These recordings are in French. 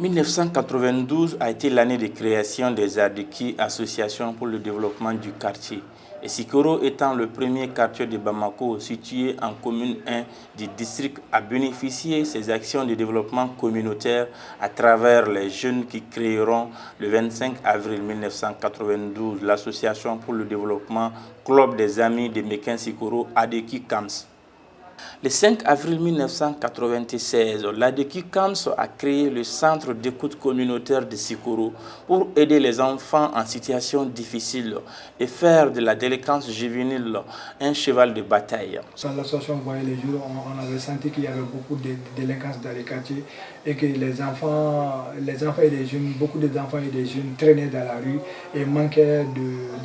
1992 a été l'année de création des ADEKI, Association pour le développement du quartier. Et Sikoro étant le premier quartier de Bamako situé en commune 1 du district à bénéficier de ces actions de développement communautaire à travers les jeunes qui créeront le 25 avril 1992 l'association pour le développement Club des Amis de Mekin Sikoro ADEKI KAMS. Le 5 avril 1996, l'ADEKI KAMS a créé le centre d'écoute communautaire de Sikoro pour aider les enfants en situation difficile et faire de la délinquance juvénile un cheval de bataille. Quand l'association voyait les jours, on avait senti qu'il y avait beaucoup de délinquance dans les quartiers et que les enfants et les jeunes, beaucoup d'enfants et des jeunes traînaient dans la rue et manquaient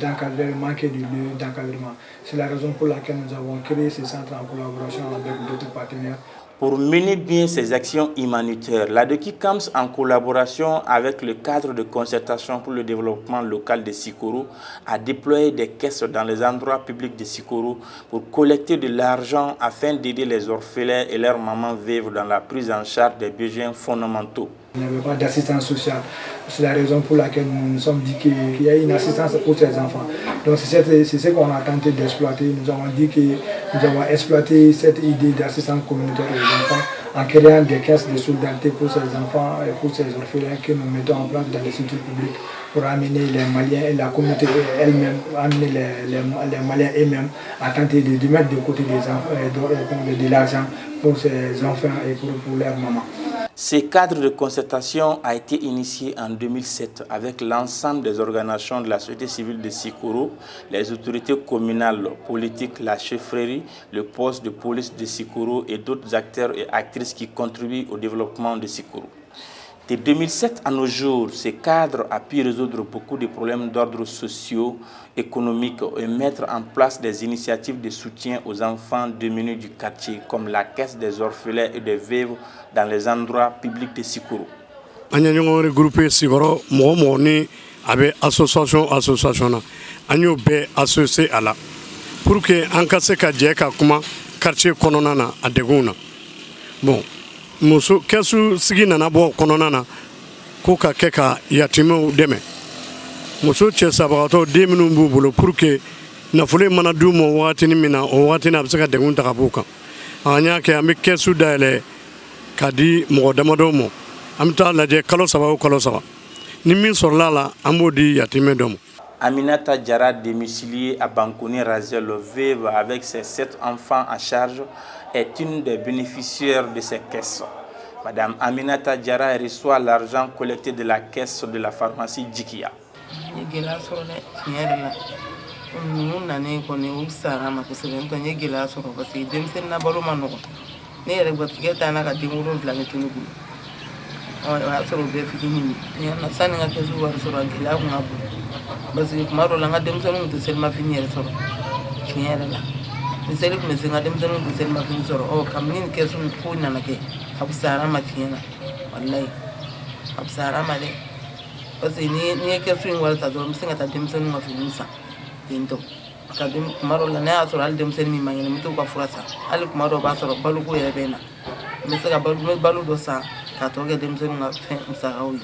d'encadrement, manquaient de lieu d'encadrement. C'est la raison pour laquelle nous avons créé ce centre en collaboration avec d'autres partenaires. Pour mener bien ces actions humanitaires, l'ADEKI KAMS, en collaboration avec le cadre de concertation pour le développement local de Sikoro, a déployé des caisses dans les endroits publics de Sikoro pour collecter de l'argent afin d'aider les orphelins et leurs mamans veuves dans la prise en charge des besoins fondamentaux. Il n'y avait pas d'assistance sociale. C'est la raison pour laquelle nous nous sommes dit qu'il y a une assistance pour ces enfants. Donc c'est ce qu'on a tenté d'exploiter. Nous avons dit que nous avons exploité cette idée d'assistance communautaire aux enfants en créant des caisses de solidarité pour ces enfants et pour ces orphelins que nous mettons en place dans les structures publiques pour amener les Maliens et la communauté elle-même, amener les Maliens eux-mêmes à tenter de mettre de côté de l'argent pour ces enfants et pour leurs mamans. Ce cadre de concertation a été initié en 2007 avec l'ensemble des organisations de la société civile de Sikoro, les autorités communales, politiques, la chefferie, le poste de police de Sikoro et d'autres acteurs et actrices qui contribuent au développement de Sikoro. De 2007 à nos jours, ce cadre a pu résoudre beaucoup de problèmes d'ordre socio, économique et mettre en place des initiatives de soutien aux enfants démunis du quartier, comme la caisse des orphelins et des veuves dans les endroits publics de Sikoro. Nous avons regroupé Sikoro, ni avec association, nous associé à la pour que en cas de quartier kononana à Degouna. Bon. Muso kesu sigi nana bo konona na ko ka kɛ ka yatimɛw dɛmɛ muso cɛ sabagatɔ den minnu b'u bolo pour que nafolo mana d'u ma waatini min na o waatini a bɛ se ka degun ta ka b'u kan an y'a kɛ an bɛ kɛsu dayɛlɛ ka di mɔgɔ damadɔ ma an bɛ taa lajɛ kalo saba o kalo saba ni min sɔrɔla la an b'o di yatimɛ dɔ ma. Aminata Diarra, domiciliée à Bankoni Razel, veuve avec ses 7 enfants à charge, est une des bénéficiaires de ces caisses. Madame Aminata Diarra reçoit l'argent collecté de la caisse de la pharmacie Djikia. Parce que kuma dɔ la n ka denmisɛnninw tɛ selimafini yɛrɛ sɔrɔ tiɲɛ yɛrɛ la ni seli tun bɛ se n ka denmisɛnninw tɛ selimafini sɔrɔ kabini nin kɛsu ko nana kɛ a fisayara n ma tiɲɛ na walayi a fisayara n ma dɛ parce que ni ye kɛsu in wari ta dɔrɔn n bɛ se ka taa denmisɛnninw ka finiw san ten tɔ kuma dɔ la ne y'a sɔrɔ hali denmisɛnnin min ma ɲɛna n bɛ t'u ka fura san hali kuma dɔ b'a sɔrɔ baloko yɛrɛ bɛ n na n bɛ se ka balo dɔ san k'a tɔ kɛ denmisɛnninw ka fɛn musakaw ye.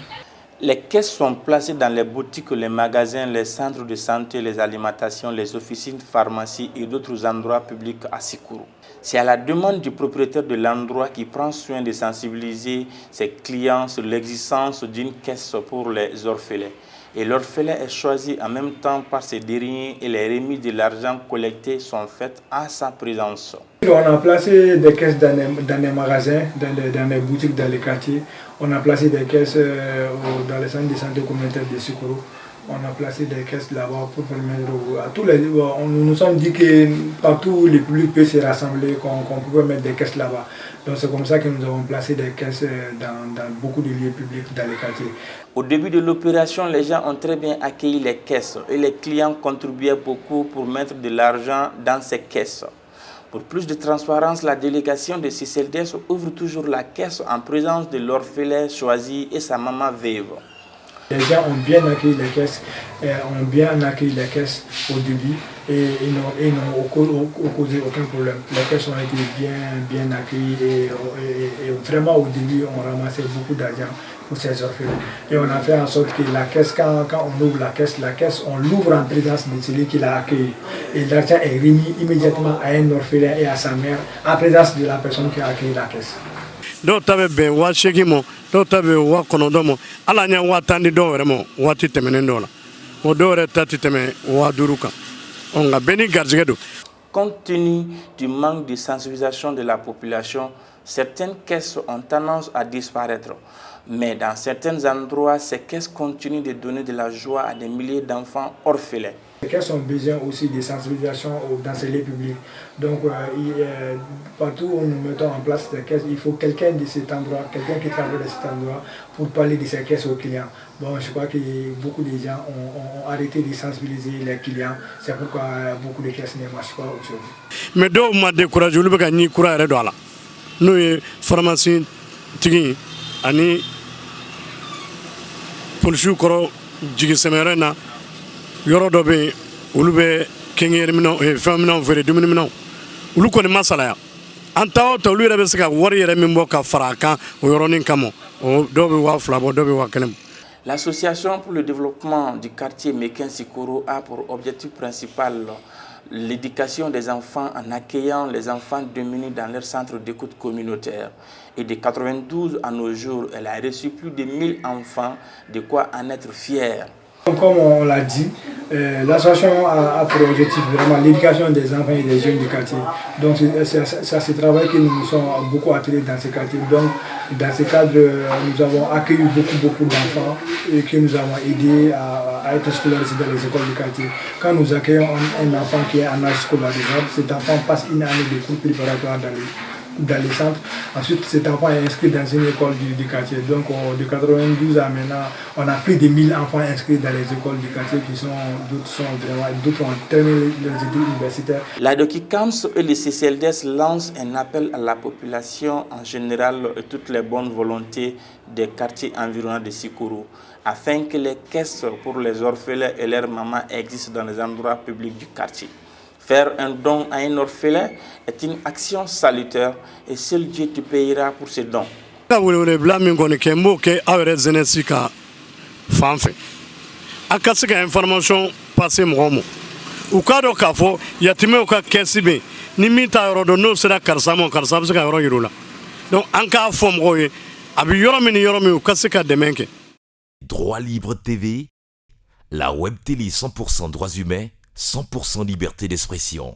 Les caisses sont placées dans les boutiques, les magasins, les centres de santé, les alimentations, les officines, pharmacies et d'autres endroits publics à Sikoro. C'est à la demande du propriétaire de l'endroit qui prend soin de sensibiliser ses clients sur l'existence d'une caisse pour les orphelins. Et l'orphelin est choisi en même temps par ces derniers et les remises de l'argent collecté sont faites à sa présence. On a placé des caisses dans les magasins, dans les boutiques, dans les quartiers. On a placé des caisses dans les centres de santé communautaire de Sikoro. On a placé des caisses là-bas pour permettre à tous les... Nous nous sommes dit que partout le public peut se rassembler, qu'on pouvait mettre des caisses là-bas. Donc c'est comme ça que nous avons placé des caisses dans beaucoup de lieux publics dans les quartiers. Au début de l'opération, les gens ont très bien accueilli les caisses et les clients contribuaient beaucoup pour mettre de l'argent dans ces caisses. Pour plus de transparence, la délégation de CCLDS ouvre toujours la caisse en présence de l'orphelin choisi et sa maman veuve. Les gens ont bien accueilli les caisses, au début et ils n'ont causé aucun problème. Les caisses ont été bien accueillies et vraiment au début on ramassait beaucoup d'argent pour ces orphelins. Et on a fait en sorte que la caisse, quand on ouvre la caisse, on l'ouvre en présence de celui qui l'a accueilli. Et l'argent est remis immédiatement à un orphelin et à sa mère en présence de la personne qui a accueilli la caisse. Donc, tu avais bien Washington, donc tu avais Wakonodomo, Alania Watandi Doremo, Watitemenendola, Odore Tatiteme, Waduruka. On a béni Garzgedo. Compte tenu du manque de sensibilisation de la population, certaines caisses ont tendance à disparaître. Mais dans certains endroits, ces caisses continuent de donner de la joie à des milliers d'enfants orphelins. Les caisses ont besoin aussi de sensibilisation dans ces lieux publics. Donc, partout où nous mettons en place des caisses, il faut quelqu'un de cet endroit, quelqu'un qui travaille de cet endroit pour parler de ces caisses aux clients. Bon, je crois que beaucoup de gens ont arrêté de sensibiliser les clients. C'est pourquoi beaucoup de caisses ne marchent pas aujourd'hui. Mais donc, on m'a découragé, on a dit que nous, pharmacie, ani policiers koro jigi semerena yoro do be ulu be kengere mino e famina fere dumini mino ulu ko ni masala ya anta to ulu rebe sika wori yere mimbo ka faraka o yoro nin kamo o do be wa flabo do be wa kelem. L'association pour le développement du quartier Mekin Sikoro a pour objectif principal l'éducation des enfants en accueillant les enfants démunis dans leur centre d'écoute communautaire. Et de 92 à nos jours, elle a reçu plus de 1000 enfants, de quoi en être fier. Comme on l'a dit, l'association a pour objectif vraiment l'éducation des enfants et des jeunes du quartier. Donc c'est ce travail que nous sommes beaucoup attirés dans ce quartier. Donc dans ce cadre, nous avons accueilli beaucoup d'enfants et que nous avons aidés à être scolarisés dans les écoles du quartier. Quand nous accueillons un enfant qui est en âge scolaire, cet enfant passe une année de cours préparatoires dans les centres. Ensuite, cet enfant est inscrit dans une école du quartier. Donc, de 92 à maintenant, on a plus de 1000 enfants inscrits dans les écoles du quartier d'autres ont terminé leurs études universitaires. La DOCICAMS et le CCLDS lancent un appel à la population en général et toutes les bonnes volontés des quartiers environnants de Sikoro afin que les caisses pour les orphelins et leurs mamans existent dans les endroits publics du quartier. Faire un don à un orphelin est une action salutaire et seul Dieu te payera pour ce don. Information passée momo ou kado kafo yatime ka kesibe ni mita rodo no sera karsamo karsam se ka ro yirula donc anka fom roye abi yoromi u kasika demenke. Droit Libre TV, la web télé 100% droits humains, 100% liberté d'expression.